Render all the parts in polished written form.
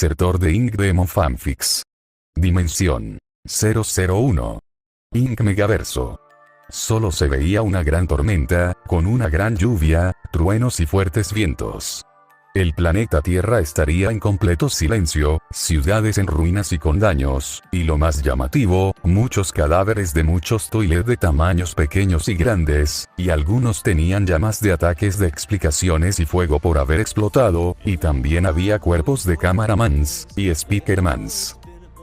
Sertor de Ink Demon Fanfics. Dimensión 001. Ink Megaverso. Solo se veía una gran tormenta, con una gran lluvia, truenos y fuertes vientos. El planeta Tierra estaría en completo silencio, ciudades en ruinas y con daños, y lo más llamativo, muchos cadáveres de muchos toilet de tamaños pequeños y grandes, y algunos tenían llamas de ataques de explicaciones y fuego por haber explotado, y también había cuerpos de cameramans y speakermans.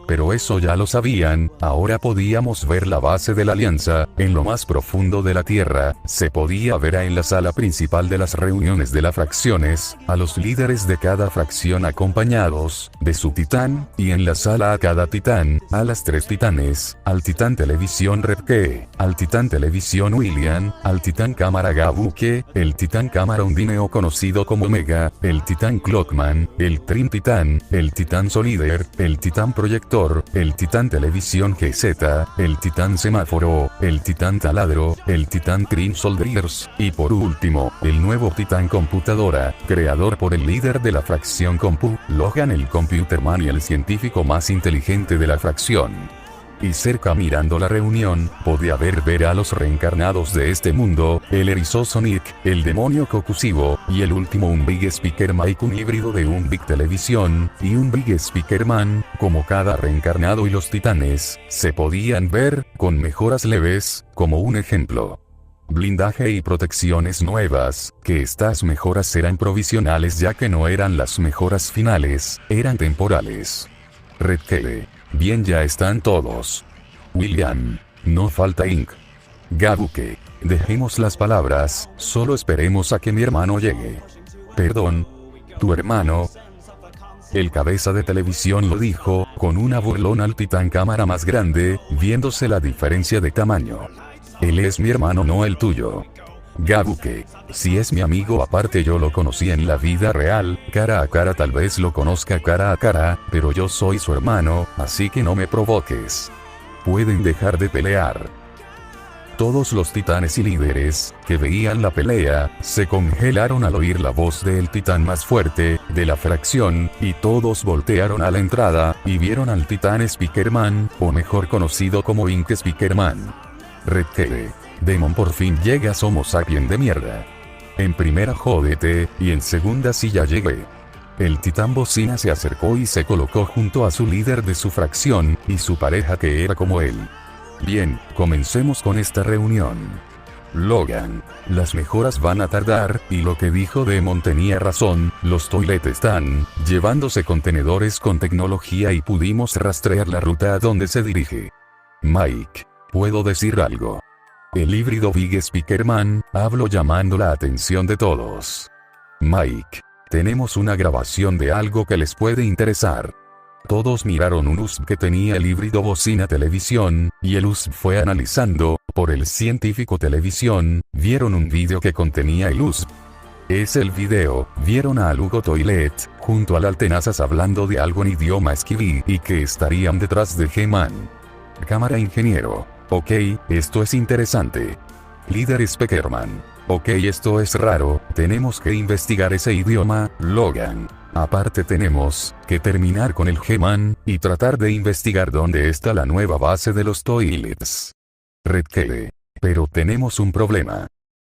Pero eso ya lo sabían, ahora podíamos ver la base de la alianza, en lo más profundo de la Tierra, se podía ver en la sala principal de las reuniones de las fracciones, a los líderes de cada fracción acompañados, de su titán, y en la sala a cada titán, a las 3 titanes, al titán televisión Redke, al titán televisión William, al titán cámara Gabuke, el titán cámara Undineo conocido como Omega, el titán Clockman, el Trin Titán, el titán Solider, el titán Proyector, el titán televisión GZ, el titán semáforo, el titán taladro, el titán Trin Soldiers, y por último, el nuevo titán computadora, creador por el líder de la fracción Compu, Logan el Computerman y el científico más inteligente de la fracción. Y cerca mirando la reunión, podía ver a los reencarnados de este mundo, el erizo Sonic, el demonio Kokusibo, y el último un Big Speaker Mike, un híbrido de un Big Televisión, y un Big Speaker Man, como cada reencarnado, y los titanes, se podían ver, con mejoras leves, como un ejemplo. Blindaje y protecciones nuevas, que estas mejoras eran provisionales ya que no eran las mejoras finales, eran temporales. Redke. Bien, ya están todos. William. No falta Ink. Gabuke. Dejemos las palabras, solo esperemos a que mi hermano llegue. Perdón. ¿Tu hermano? El cabeza de televisión lo dijo, con una burlona al titán cámara más grande, viéndose la diferencia de tamaño. Él es mi hermano, no el tuyo. Gabuke. Si es mi amigo, aparte yo lo conocí en la vida real, cara a cara, tal vez lo conozca cara a cara, pero yo soy su hermano, así que no me provoques. Pueden dejar de pelear. Todos los titanes y líderes, que veían la pelea, se congelaron al oír la voz del titán más fuerte, de la fracción, y todos voltearon a la entrada, y vieron al titán Speakerman, o mejor conocido como Ink Speakerman. Redke. Demon, por fin llegas, Homo sapien de mierda. En primera jódete, y en segunda sí ya llegué. El titán bocina se acercó y se colocó junto a su líder de su fracción, y su pareja que era como él. Bien, comencemos con esta reunión. Logan. Las mejoras van a tardar, y lo que dijo Demon tenía razón, los toilet están llevándose contenedores con tecnología y pudimos rastrear la ruta a donde se dirige. Mike. ¿Puedo decir algo? El híbrido Big Speakerman, hablo llamando la atención de todos. Mike. Tenemos una grabación de algo que les puede interesar. Todos miraron un USB que tenía el híbrido bocina televisión, y el USB fue analizando, por el científico televisión, vieron un video que contenía el USB. Es el video, vieron a Lugo Toilet, junto al Altenazas hablando de algo en idioma esquiví y que estarían detrás de G-Man. Cámara ingeniero. Ok, esto es interesante. Líder Speakerman. Ok, esto es raro, tenemos que investigar ese idioma, Logan. Aparte tenemos que terminar con el G-Man, y tratar de investigar dónde está la nueva base de los toilets. Redke. Pero tenemos un problema.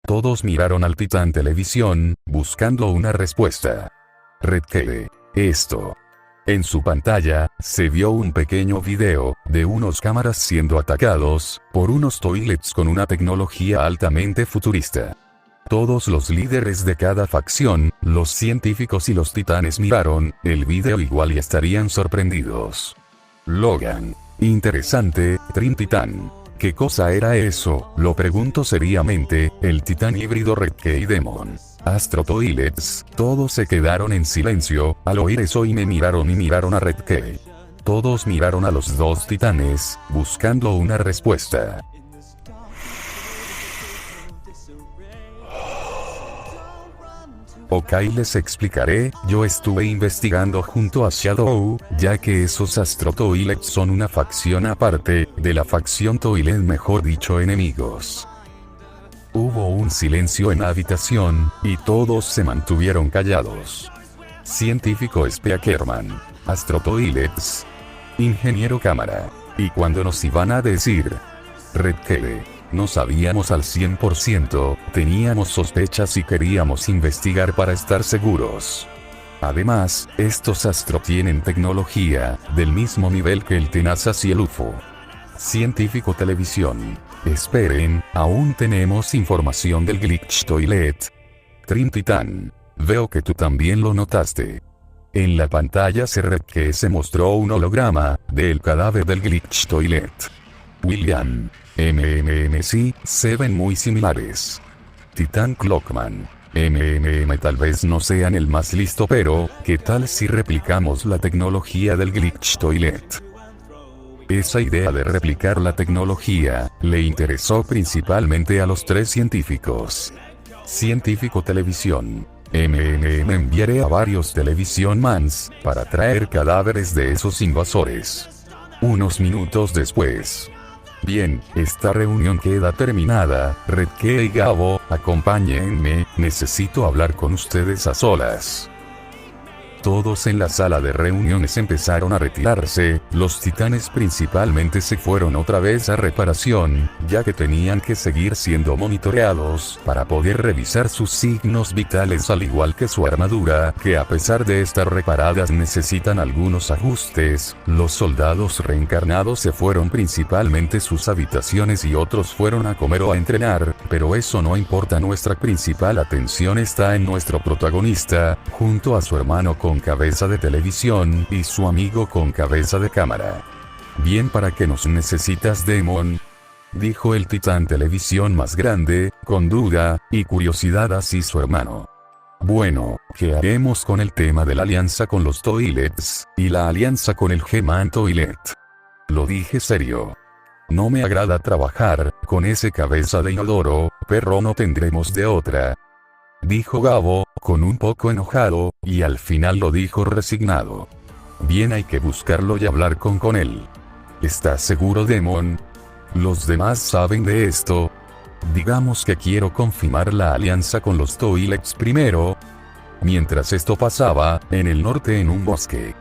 Todos miraron al titán televisión, buscando una respuesta. Redke. Esto. En su pantalla, se vio un pequeño video, de unos cámaras siendo atacados, por unos toilets con una tecnología altamente futurista. Todos los líderes de cada facción, los científicos y los titanes miraron el video igual y estarían sorprendidos. Logan. Interesante, Trin Titán. ¿Qué cosa era eso? Lo pregunto seriamente, el titán híbrido Redke y Demon. Astro Toilets, todos se quedaron en silencio, al oír eso y me miraron a Redke. Todos miraron a los dos titanes, buscando una respuesta. Ok, les explicaré, yo estuve investigando junto a Shadow, ya que esos Astro Toilets son una facción aparte, de la facción Toilet, mejor dicho enemigos. Hubo un silencio en la habitación, y todos se mantuvieron callados. Científico Speakerman. Astro Toilets. Ingeniero cámara. ¿Y cuando nos iban a decir? Redkele. No sabíamos al 100%, teníamos sospechas y queríamos investigar para estar seguros. Además, estos Astro tienen tecnología, del mismo nivel que el Tenazas y el UFO. Científico televisión. Esperen, aún tenemos información del Glitch Toilet. Trin Titan. Veo que tú también lo notaste. En la pantalla se mostró un holograma del cadáver del Glitch Toilet. William. Sí, se ven muy similares. Titan Clockman. Tal vez no sean el más listo, pero ¿qué tal si replicamos la tecnología del Glitch Toilet? Esa idea de replicar la tecnología le interesó principalmente a los tres científicos. Científico televisión. Enviaré a varios Television Mans para traer cadáveres de esos invasores. Unos minutos después. Bien, esta reunión queda terminada. Redke y Gabo, acompáñenme, necesito hablar con ustedes a solas. Todos en la sala de reuniones empezaron a retirarse, los titanes principalmente se fueron otra vez a reparación, ya que tenían que seguir siendo monitoreados para poder revisar sus signos vitales al igual que su armadura, que a pesar de estar reparadas necesitan algunos ajustes. Los soldados reencarnados se fueron principalmente sus habitaciones y otros fueron a comer o a entrenar, pero eso no importa, nuestra principal atención está en nuestro protagonista, junto a su hermano con cabeza de televisión y su amigo con cabeza de cámara. Bien, ¿para qué nos necesitas, Demon? Dijo el titán televisión más grande, con duda y curiosidad así su hermano. Bueno, ¿qué haremos con el tema de la alianza con los Toilets, y la alianza con el He-Man Toilet? Lo dije serio. No me agrada trabajar con ese cabeza de inodoro, pero no tendremos de otra. Dijo Gabo, con un poco enojado, y al final lo dijo resignado. Bien, hay que buscarlo y hablar con él. ¿Estás seguro, Demon? ¿Los demás saben de esto? Digamos que quiero confirmar la alianza con los Toilets primero. Mientras esto pasaba, en el norte en un bosque.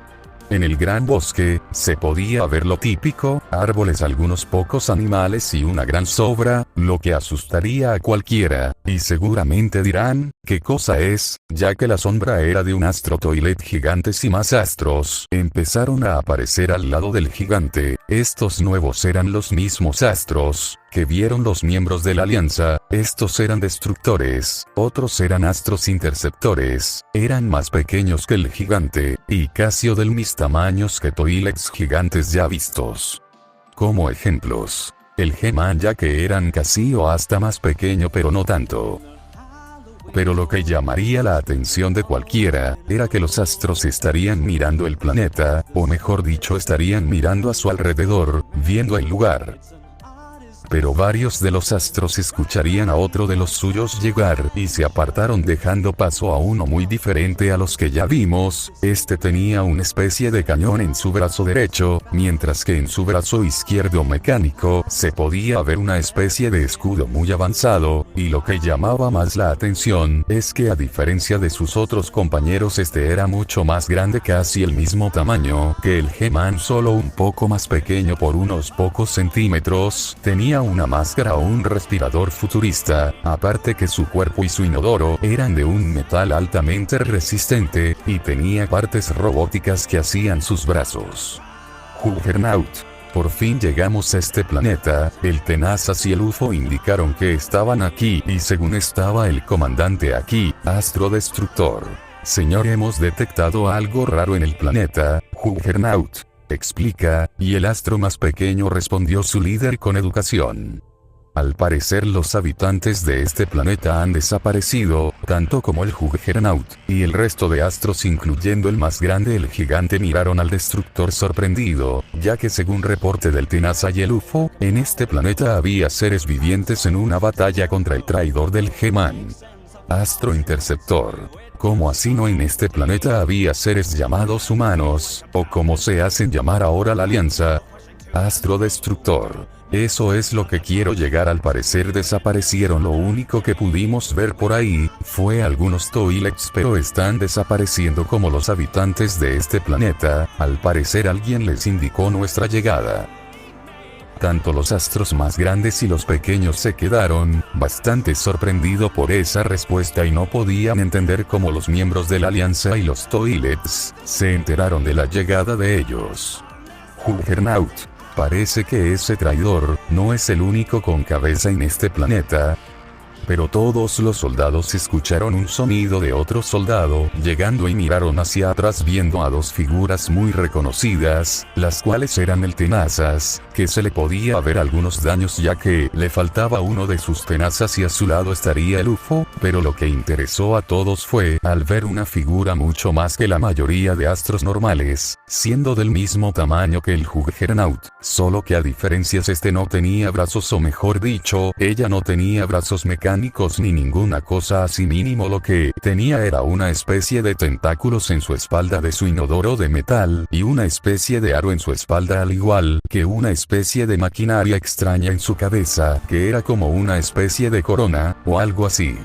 En el gran bosque, se podía ver lo típico, árboles, algunos pocos animales y una gran sobra, lo que asustaría a cualquiera, y seguramente dirán, ¿qué cosa es? Ya que la sombra era de un Astro Toilet gigantes y más astros empezaron a aparecer al lado del gigante. Estos nuevos eran los mismos astros que vieron los miembros de la alianza. Estos eran destructores, otros eran astros interceptores, eran más pequeños que el gigante, y casi o del mis tamaños que Toilets gigantes ya vistos. Como ejemplos, el He-Man, ya que eran casi o hasta más pequeño, pero no tanto. Pero lo que llamaría la atención de cualquiera, era que los astros estarían mirando el planeta, o mejor dicho estarían mirando a su alrededor, viendo el lugar. Pero varios de los astros escucharían a otro de los suyos llegar y se apartaron dejando paso a uno muy diferente a los que ya vimos. Este tenía una especie de cañón en su brazo derecho, mientras que en su brazo izquierdo mecánico se podía ver una especie de escudo muy avanzado, y lo que llamaba más la atención es que a diferencia de sus otros compañeros este era mucho más grande, casi el mismo tamaño que el He-Man, solo un poco más pequeño por unos pocos centímetros. Tenía una máscara o un respirador futurista, aparte que su cuerpo y su inodoro eran de un metal altamente resistente, y tenía partes robóticas que hacían sus brazos. Juggernaut. Por fin llegamos a este planeta. El Tenazas y el UFO indicaron que estaban aquí, y según estaba el comandante aquí, Astro Destructor. Señor, hemos detectado algo raro en el planeta, Juggernaut. Explica, y el astro más pequeño respondió su líder con educación. Al parecer los habitantes de este planeta han desaparecido, tanto como el Juggernaut, y el resto de astros incluyendo el más grande el gigante miraron al destructor sorprendido, ya que según reporte del Tenaza y el UFO, en este planeta había seres vivientes en una batalla contra el traidor del He-Man. Astro Interceptor. ¿Cómo así no en este planeta había seres llamados humanos, o como se hacen llamar ahora la Alianza? Astro Destructor. Eso es lo que quiero llegar. Al parecer desaparecieron. Lo único que pudimos ver por ahí fue algunos toilets, pero están desapareciendo como los habitantes de este planeta. Al parecer alguien les indicó nuestra llegada. Tanto los astros más grandes y los pequeños se quedaron bastante sorprendido por esa respuesta y no podían entender cómo los miembros de la Alianza y los toilets se enteraron de la llegada de ellos. Juggernaut. Parece que ese traidor no es el único con cabeza en este planeta. Pero todos los soldados escucharon un sonido de otro soldado llegando y miraron hacia atrás viendo a dos figuras muy reconocidas, las cuales eran el tenazas, que se le podía ver algunos daños ya que le faltaba uno de sus tenazas y a su lado estaría el UFO, pero lo que interesó a todos fue al ver una figura mucho más que la mayoría de astros normales, siendo del mismo tamaño que el Juggernaut, solo que a diferencias este no tenía brazos, o mejor dicho, ella no tenía brazos mecánicos ni ninguna cosa así. Mínimo lo que tenía era una especie de tentáculos en su espalda de su inodoro de metal y una especie de aro en su espalda, al igual que una especie de maquinaria extraña en su cabeza que era como una especie de corona o algo así.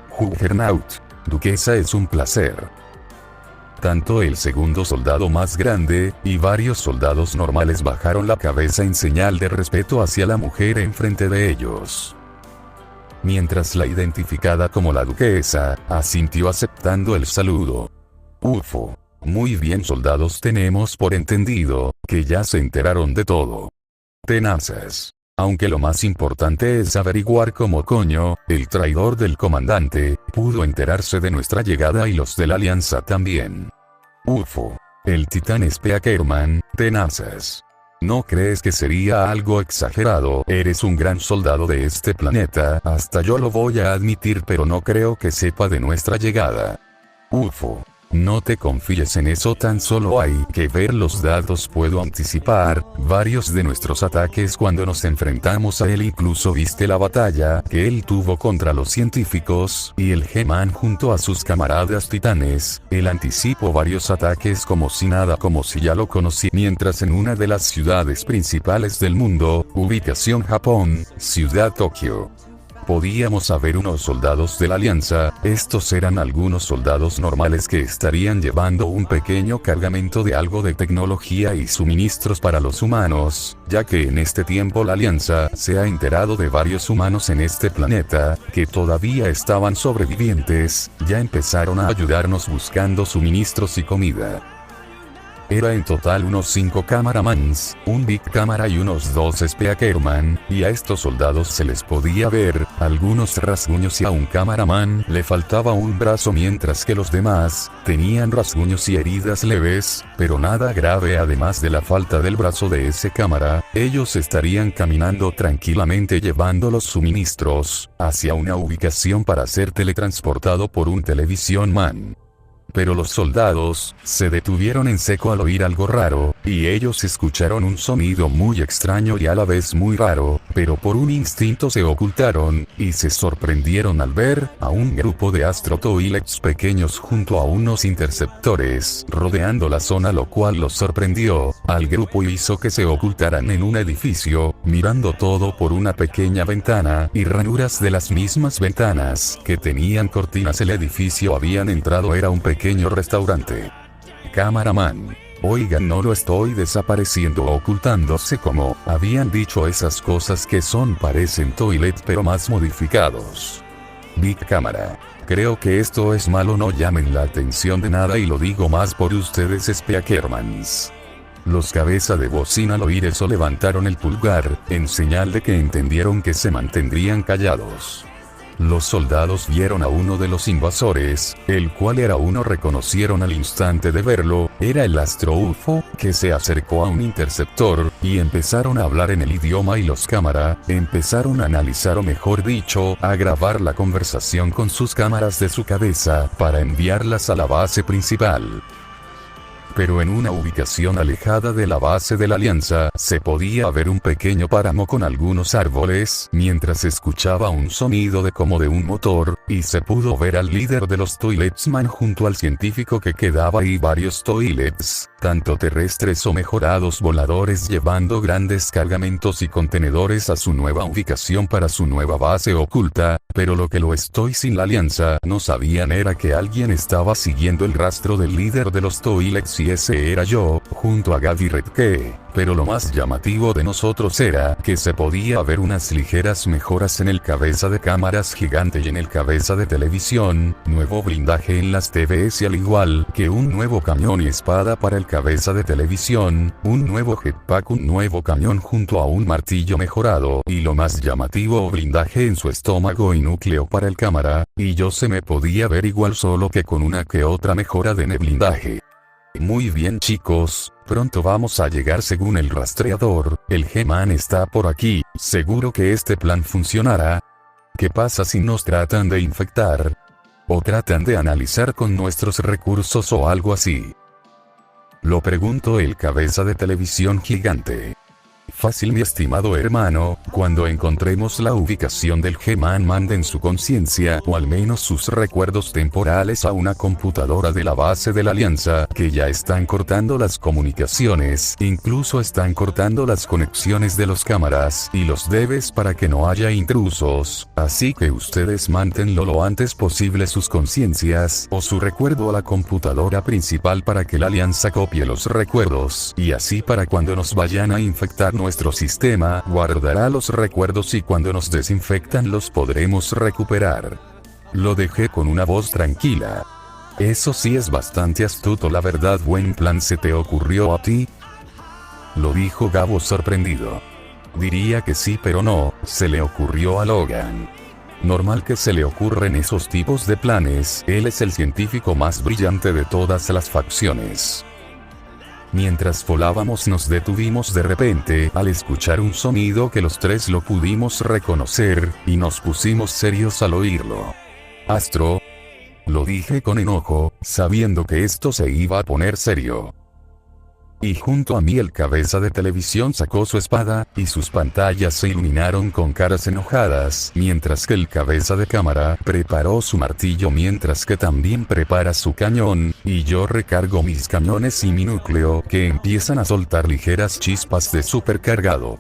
Juggernaut. Duquesa, es un placer. Tanto el segundo soldado más grande y varios soldados normales bajaron la cabeza en señal de respeto hacia la mujer enfrente de ellos. Mientras la identificada como la duquesa asintió aceptando el saludo. UFO. Muy bien, soldados, tenemos por entendido que ya se enteraron de todo. Tenazas. Aunque lo más importante es averiguar cómo coño el traidor del comandante pudo enterarse de nuestra llegada y los de la Alianza también. UFO. El titán Speakerman. Tenazas. ¿No crees que sería algo exagerado? Eres un gran soldado de este planeta, hasta yo lo voy a admitir, pero no creo que sepa de nuestra llegada. UFO. No te confíes en eso, tan solo hay que ver los datos. Puedo anticipar varios de nuestros ataques cuando nos enfrentamos a él. Incluso viste la batalla que él tuvo contra los científicos y el G-Man junto a sus camaradas titanes. Él anticipó varios ataques como si nada, como si ya lo conocía. Mientras en una de las ciudades principales del mundo, ubicación Japón, ciudad Tokio, podíamos ver unos soldados de la Alianza. Estos eran algunos soldados normales que estarían llevando un pequeño cargamento de algo de tecnología y suministros para los humanos, ya que en este tiempo la Alianza se ha enterado de varios humanos en este planeta que todavía estaban sobrevivientes. Ya empezaron a ayudarnos buscando suministros y comida. Era en total unos 5 cameramans, un Big Camera y unos 2 Speakerman, y a estos soldados se les podía ver algunos rasguños y a un cameraman le faltaba un brazo, mientras que los demás tenían rasguños y heridas leves, pero nada grave. Además de la falta del brazo de ese cámara, ellos estarían caminando tranquilamente llevando los suministros hacia una ubicación para ser teletransportado por un Television Man. Pero los soldados se detuvieron en seco al oír algo raro, y ellos escucharon un sonido muy extraño y a la vez muy raro, pero por un instinto se ocultaron, y se sorprendieron al ver a un grupo de Astro Toilets pequeños junto a unos interceptores rodeando la zona, lo cual los sorprendió al grupo y hizo que se ocultaran en un edificio, mirando todo por una pequeña ventana y ranuras de las mismas ventanas que tenían cortinas. El edificio habían entrado era un pequeño restaurante. Cameraman. Oigan, no lo estoy desapareciendo o ocultándose como habían dicho. Esas cosas que son parecen toilet pero más modificados. Big Camera. Creo que esto es malo, no llamen la atención de nada y lo digo más por ustedes, Speakermans. Los cabeza de bocina al oír eso levantaron el pulgar, en señal de que entendieron que se mantendrían callados. Los soldados vieron a uno de los invasores, el cual era uno, reconocieron al instante de verlo, era el Astro UFO, que se acercó a un interceptor, y empezaron a hablar en el idioma y los cámara empezaron a analizar, o mejor dicho, a grabar la conversación con sus cámaras de su cabeza, para enviarlas a la base principal. pero en una ubicación alejada de la base de la Alianza, se podía ver un pequeño páramo con algunos árboles, mientras escuchaba un sonido como de un motor, y se pudo ver al líder de los Toiletsman junto al científico que quedaba y varios toilets, tanto terrestres o mejorados voladores llevando grandes cargamentos y contenedores a su nueva ubicación para su nueva base oculta, pero lo que lo estoy sin la Alianza no sabían era que alguien estaba siguiendo el rastro del líder de los toilets y ese era yo, junto a Gaby Redke. Pero lo más llamativo de nosotros era que se podía ver unas ligeras mejoras en el cabeza de cámaras gigante y en el cabeza de televisión, nuevo blindaje en las TVs y al igual que un nuevo cañón y espada para el cabeza de televisión, un nuevo jetpack, un nuevo cañón junto a un martillo mejorado y lo más llamativo blindaje en su estómago y núcleo para el cámara, y yo se me podía ver igual solo que con una que otra mejora de blindaje. Muy bien chicos, pronto vamos a llegar según el rastreador, el G-Man está por aquí, seguro que este plan funcionará. ¿Qué pasa si nos tratan de infectar? ¿O tratan de analizar con nuestros recursos o algo así? Lo preguntó el cabeza de televisión gigante. Fácil mi estimado hermano, cuando encontremos la ubicación del G-Man manden su conciencia o al menos sus recuerdos temporales a una computadora de la base de la Alianza que ya están cortando las comunicaciones, incluso están cortando las conexiones de los cámaras y los debes para que no haya intrusos, así que ustedes mándenlo lo antes posible sus conciencias o su recuerdo a la computadora principal para que la Alianza copie los recuerdos y así para cuando nos vayan a infectar nuestro sistema guardará los recuerdos y cuando nos desinfectan los podremos recuperar. Lo dejé con una voz tranquila. Eso sí es bastante astuto, la verdad. ¿Buen plan se te ocurrió a ti? Lo dijo Gabo sorprendido. Diría que sí, pero no, se le ocurrió a Logan. Normal que se le ocurren esos tipos de planes, él es el científico más brillante de todas las facciones. Mientras volábamos nos detuvimos de repente al escuchar un sonido que los tres lo pudimos reconocer, y nos pusimos serios al oírlo. ¿Astro? Lo dije con enojo, sabiendo que esto se iba a poner serio. Y junto a mí el cabeza de televisión sacó su espada, y sus pantallas se iluminaron con caras enojadas, mientras que el cabeza de cámara preparó su martillo mientras que también prepara su cañón, y yo recargo mis cañones y mi núcleo que empiezan a soltar ligeras chispas de supercargado.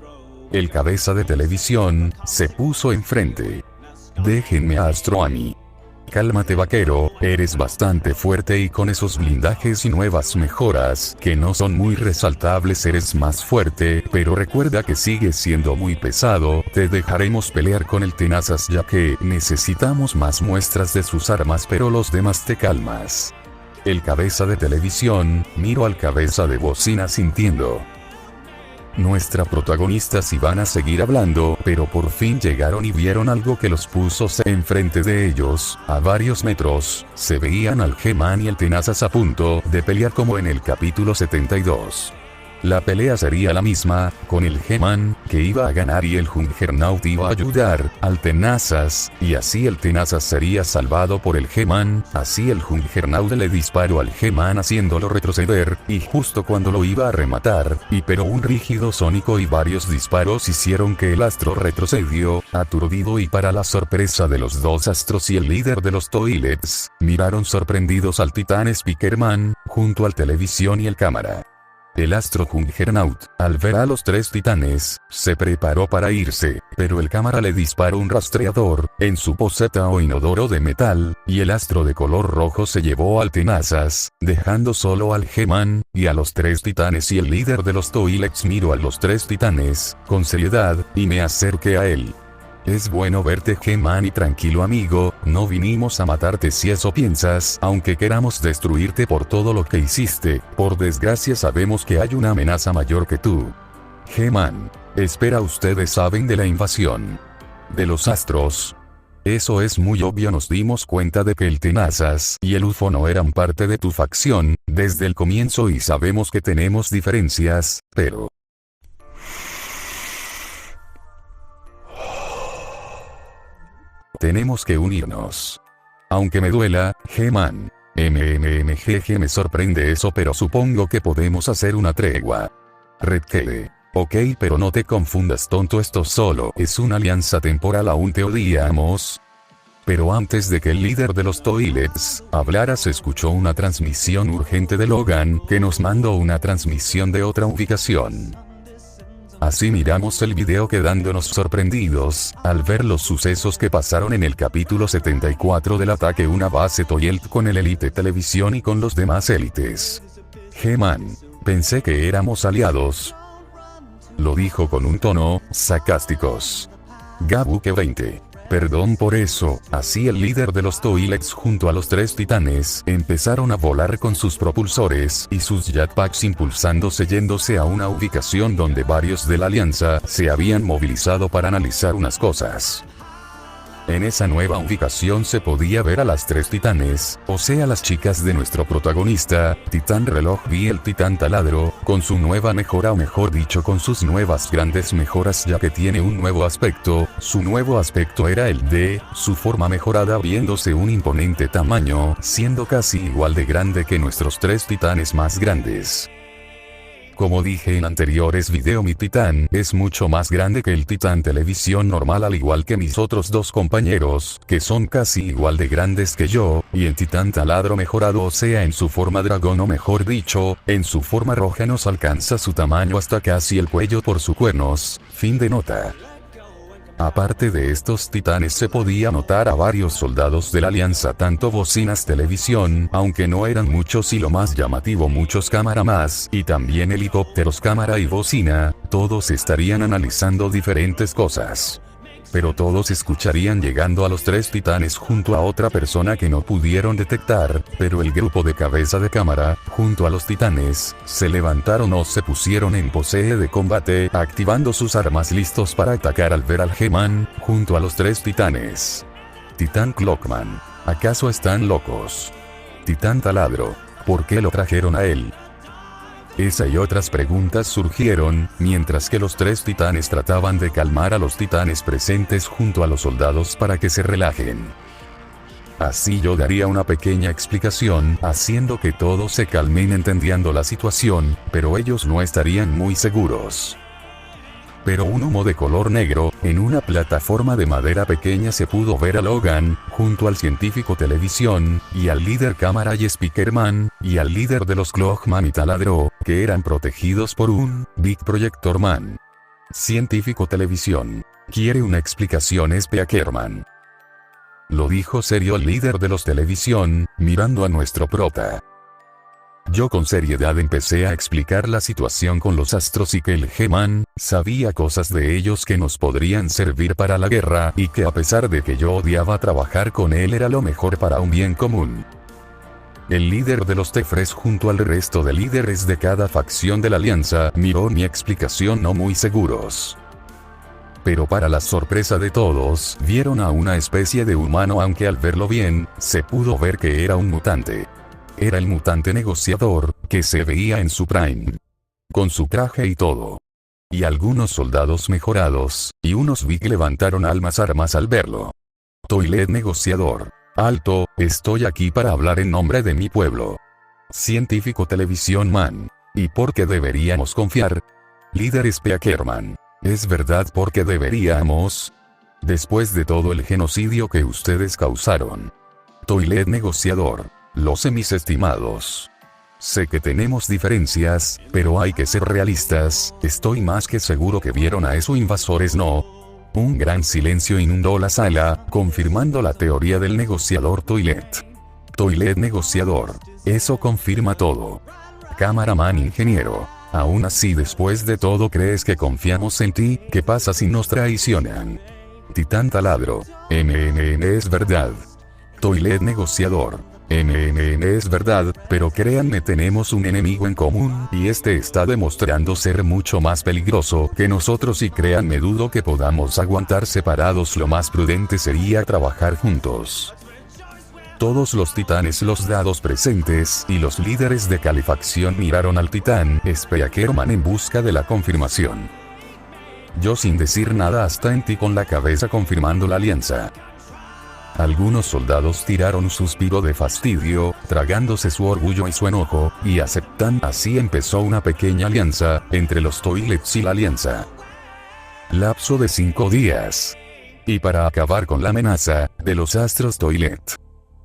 El cabeza de televisión se puso enfrente. Déjenme a Astro a mí. Cálmate vaquero, eres bastante fuerte y con esos blindajes y nuevas mejoras, que no son muy resaltables eres más fuerte, pero recuerda que sigues siendo muy pesado, te dejaremos pelear con el tenazas ya que necesitamos más muestras de sus armas pero los demás te calmas. El cabeza de televisión, miro al cabeza de bocina sintiendo. Nuestra protagonistas iban a seguir hablando, pero por fin llegaron y vieron algo que los puso enfrente de ellos, a varios metros, se veían al G-Man y el tenazas a punto de pelear como en el capítulo 72. La pelea sería la misma, con el G-Man, que iba a ganar y el Juggernaut iba a ayudar al tenazas, y así el tenazas sería salvado por el G-Man, así el Juggernaut le disparó al G-Man haciéndolo retroceder, y justo cuando lo iba a rematar, pero un rígido sónico y varios disparos hicieron que el astro retrocedió, aturdido y para la sorpresa de los dos astros y el líder de los toilets, miraron sorprendidos al titán Spikerman, junto al televisión y el cámara. El astro Juggernaut, al ver a los tres titanes, se preparó para irse, pero el cámara le disparó un rastreador, en su poseta o inodoro de metal, y el astro de color rojo se llevó al tenazas, dejando solo al G-Man, y a los tres titanes y el líder de los toilets. Miro a los tres titanes, con seriedad, y me acerqué a él. Es bueno verte G-Man y tranquilo amigo, no vinimos a matarte si eso piensas, aunque queramos destruirte por todo lo que hiciste, por desgracia sabemos que hay una amenaza mayor que tú. G-Man, espera, ustedes saben de la invasión de los astros. Eso es muy obvio, nos dimos cuenta de que el tenazas y el UFO no eran parte de tu facción, desde el comienzo y sabemos que tenemos diferencias, pero... tenemos que unirnos. Aunque me duela, G-Man. MMMGG, me sorprende eso, pero supongo que podemos hacer una tregua. Redkele. Ok, pero no te confundas, tonto, esto solo es una alianza temporal, aún te odiamos. Pero antes de que el líder de los Toilets hablara, se escuchó una transmisión urgente de Logan, que nos mandó una transmisión de otra ubicación. Así miramos el video quedándonos sorprendidos, al ver los sucesos que pasaron en el capítulo 74 del ataque a una base Toilet con el Elite Televisión y con los demás élites. G-Man, pensé que éramos aliados. Lo dijo con un tono sarcásticos. Gabuke 20. Perdón por eso. Así el líder de los Toilets junto a los 3 titanes empezaron a volar con sus propulsores y sus jetpacks, impulsándose yéndose a una ubicación donde varios de la alianza se habían movilizado para analizar unas cosas. En esa nueva ubicación se podía ver a las 3 titanes, o sea las chicas de nuestro protagonista, Titán Reloj y el Titán Taladro, con su nueva mejora, o mejor dicho con sus nuevas grandes mejoras, ya que tiene un nuevo aspecto. Su nuevo aspecto era el de su forma mejorada, viéndose un imponente tamaño, siendo casi igual de grande que nuestros 3 titanes más grandes. Como dije en anteriores videos, mi titán es mucho más grande que el titán televisión normal, al igual que mis otros 2 compañeros, que son casi igual de grandes que yo, y el titán taladro mejorado, o sea en su forma dragón, o mejor dicho, en su forma roja, nos alcanza su tamaño hasta casi el cuello por sus cuernos. Fin de nota. Aparte de estos titanes se podía notar a varios soldados de la alianza, tanto bocinas televisión, aunque no eran muchos, y lo más llamativo, muchos cámara más, y también helicópteros cámara y bocina. Todos estarían analizando diferentes cosas. Pero todos escucharían llegando a los 3 titanes junto a otra persona que no pudieron detectar, pero el grupo de cabeza de cámara, junto a los titanes, se levantaron o se pusieron en pose de combate, activando sus armas listos para atacar al ver al G-Man, junto a los 3 titanes. Titán Clockman, ¿acaso están locos? Titán Taladro, ¿por qué lo trajeron a él? Esa y otras preguntas surgieron, mientras que los 3 titanes trataban de calmar a los titanes presentes junto a los soldados para que se relajen. Así yo daría una pequeña explicación, haciendo que todos se calmen entendiendo la situación, pero ellos no estarían muy seguros. Pero un humo de color negro, en una plataforma de madera pequeña, se pudo ver a Logan, junto al científico televisión, y al líder cámara y Speakerman, y al líder de los Clockman y Taladro, que eran protegidos por un Big Projector Man. Científico televisión. ¿Quiere una explicación, Speakerman? Lo dijo serio el líder de los televisión, mirando a nuestro prota. Yo con seriedad empecé a explicar la situación con los astros y que el G-Man sabía cosas de ellos que nos podrían servir para la guerra, y que a pesar de que yo odiaba trabajar con él, era lo mejor para un bien común. El líder de los Tefres junto al resto de líderes de cada facción de la alianza miró mi explicación no muy seguros. Pero para la sorpresa de todos, vieron a una especie de humano, aunque al verlo bien, se pudo ver que era un mutante. Era el mutante negociador, que se veía en su prime. Con su traje y todo. Y algunos soldados mejorados, y unos Big levantaron armas al verlo. Toilet negociador. Alto, estoy aquí para hablar en nombre de mi pueblo. Científico televisión man. ¿Y por qué deberíamos confiar? Líder Speakerman. ¿Es verdad por qué deberíamos? Después de todo el genocidio que ustedes causaron. Toilet negociador. Lo sé, mis estimados. Sé que tenemos diferencias, pero hay que ser realistas. Estoy más que seguro que vieron a esos invasores, ¿no? Un gran silencio inundó la sala, confirmando la teoría del negociador Toilet. Toilet negociador. Eso confirma todo. Cameraman ingeniero. Aún así, después de todo, ¿crees que confiamos en ti? ¿Qué pasa si nos traicionan? Titán Taladro. Es verdad. Toilet negociador. Es verdad, pero créanme, tenemos un enemigo en común, y este está demostrando ser mucho más peligroso que nosotros, y créanme, dudo que podamos aguantar separados. Lo más prudente sería trabajar juntos. Todos los titanes, los dados presentes y los líderes de calefacción miraron al titán Speakerman en busca de la confirmación. Yo sin decir nada hasta en ti con la cabeza confirmando la alianza. Algunos soldados tiraron un suspiro de fastidio, tragándose su orgullo y su enojo, y aceptan. Así empezó una pequeña alianza, entre los Toilets y la Alianza. Lapso de 5 días. Y para acabar con la amenaza, de los Astros Toilet.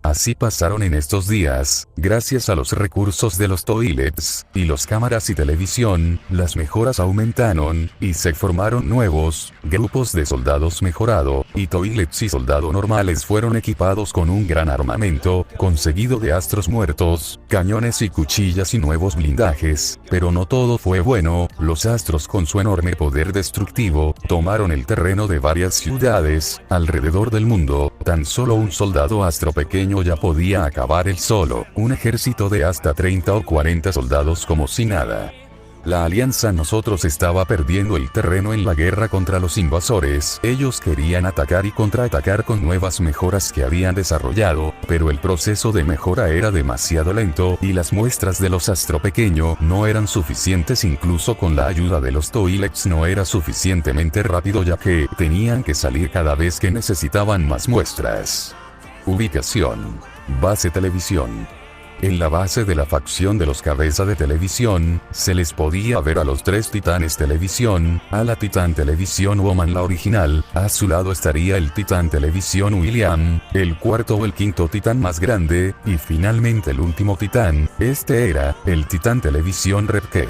Así pasaron en estos días, gracias a los recursos de los Toilets, y los cámaras y televisión, las mejoras aumentaron, y se formaron nuevos grupos de soldados mejorado, y Toilets y soldado normales fueron equipados con un gran armamento, conseguido de astros muertos, cañones y cuchillas y nuevos blindajes, pero no todo fue bueno. Los astros con su enorme poder destructivo, tomaron el terreno de varias ciudades, alrededor del mundo. Tan solo un soldado astro pequeño ya podía acabar él solo, un ejército de hasta 30 o 40 soldados como si nada. La alianza nosotros estaba perdiendo el terreno en la guerra contra los invasores. Ellos querían atacar y contraatacar con nuevas mejoras que habían desarrollado, pero el proceso de mejora era demasiado lento, y las muestras de los astro pequeño no eran suficientes. Incluso con la ayuda de los Toilets no era suficientemente rápido, ya que tenían que salir cada vez que necesitaban más muestras. Ubicación. Base televisión. En la base de la facción de los cabeza de televisión, se les podía ver a los 3 titanes televisión, a la titán televisión Woman la original, a su lado estaría el titán televisión William, el cuarto o el quinto titán más grande, y finalmente el último titán, este era, el titán televisión Redkey.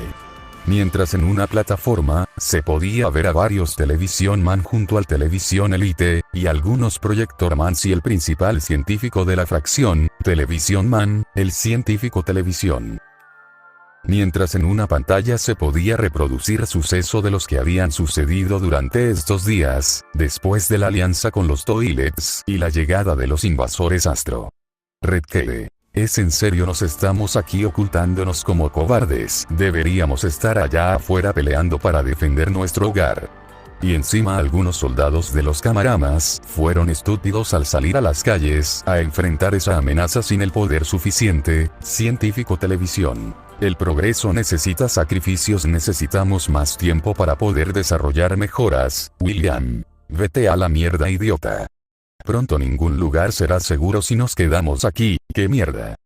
Mientras en una plataforma, se podía ver a varios Televisión Man junto al Televisión Elite, y algunos Proyector Mans y el principal científico de la fracción, Televisión Man, el científico televisión. Mientras en una pantalla se podía reproducir suceso de los que habían sucedido durante estos días, después de la alianza con los Toilets, y la llegada de los invasores astro. Redkey. ¿Es en serio? Nos estamos aquí ocultándonos como cobardes. Deberíamos estar allá afuera peleando para defender nuestro hogar. Y encima algunos soldados de los camaramas fueron estúpidos al salir a las calles a enfrentar esa amenaza sin el poder suficiente. Científico televisión. El progreso necesita sacrificios. Necesitamos más tiempo para poder desarrollar mejoras. William. Vete a la mierda, idiota. Pronto ningún lugar será seguro si nos quedamos aquí. ¿Qué mierda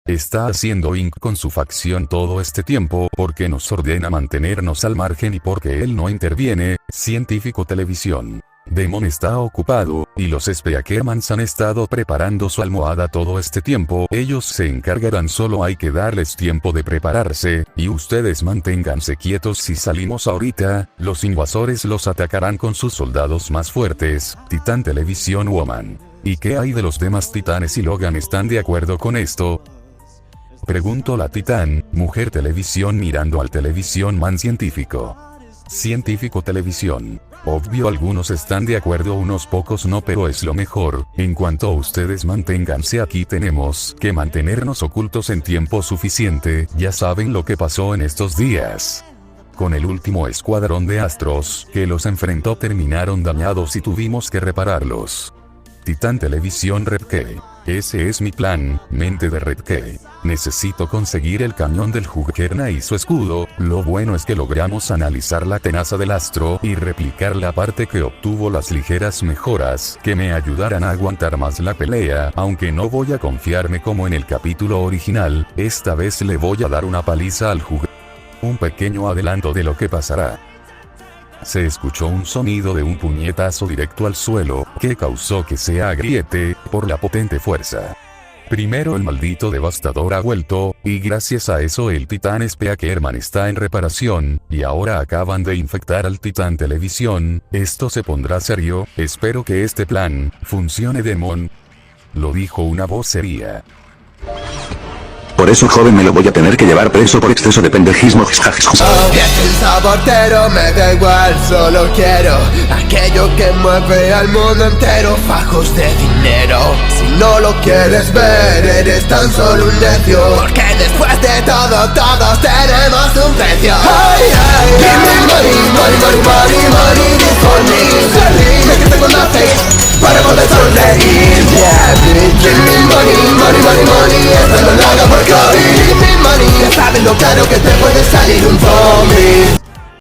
está haciendo Inc con su facción todo este tiempo? Porque nos ordena mantenernos al margen y porque él no interviene. Científico televisión. Demon está ocupado, y los Speakermans han estado preparando su almohada todo este tiempo. Ellos se encargarán, solo hay que darles tiempo de prepararse, y ustedes manténganse quietos. Si salimos ahorita, los invasores los atacarán con sus soldados más fuertes. Titán Televisión Woman. ¿Y qué hay de los demás titanes y Logan? ¿Están de acuerdo con esto? Preguntó la titán, mujer televisión mirando al Televisión Man científico. Científico televisión. Obvio, algunos están de acuerdo, unos pocos no, pero es lo mejor. En cuanto a ustedes, manténganse aquí, tenemos que mantenernos ocultos en tiempo suficiente. Ya saben lo que pasó en estos días. Con el último escuadrón de astros que los enfrentó terminaron dañados y tuvimos que repararlos. Titán Televisión Redkey. Ese es mi plan, mente de Redkey. Necesito conseguir el cañón del Juggerna y su escudo. Lo bueno es que logramos analizar la tenaza del astro y replicar la parte que obtuvo las ligeras mejoras que me ayudarán a aguantar más la pelea, aunque no voy a confiarme como en el capítulo original. Esta vez le voy a dar una paliza al Juggerna. Un pequeño adelanto de lo que pasará. Se escuchó un sonido de un puñetazo directo al suelo, que causó que se agriete, por la potente fuerza. Primero el maldito devastador ha vuelto, y gracias a eso el titán Speakerman está en reparación, y ahora acaban de infectar al titán televisión. Esto se pondrá serio, espero que este plan funcione, Demon. Lo dijo una voz seria. Por eso, joven, me lo voy a tener que llevar preso por exceso de pendejismo. Es un sabotero, me da igual, solo quiero aquello que mueve al mundo entero, fajos de dinero. Si no lo quieres ver, eres tan solo un necio, porque después de todo, todos tenemos un precio. Hey, hey, give me money, money, money, money, money, this for me. Dime que tengo la fe para poder sonreír. Yeah, bitch, give me money, money, money, money, esto no lo hago porque give me money. Ya sabes lo caro que te puede salir un poco.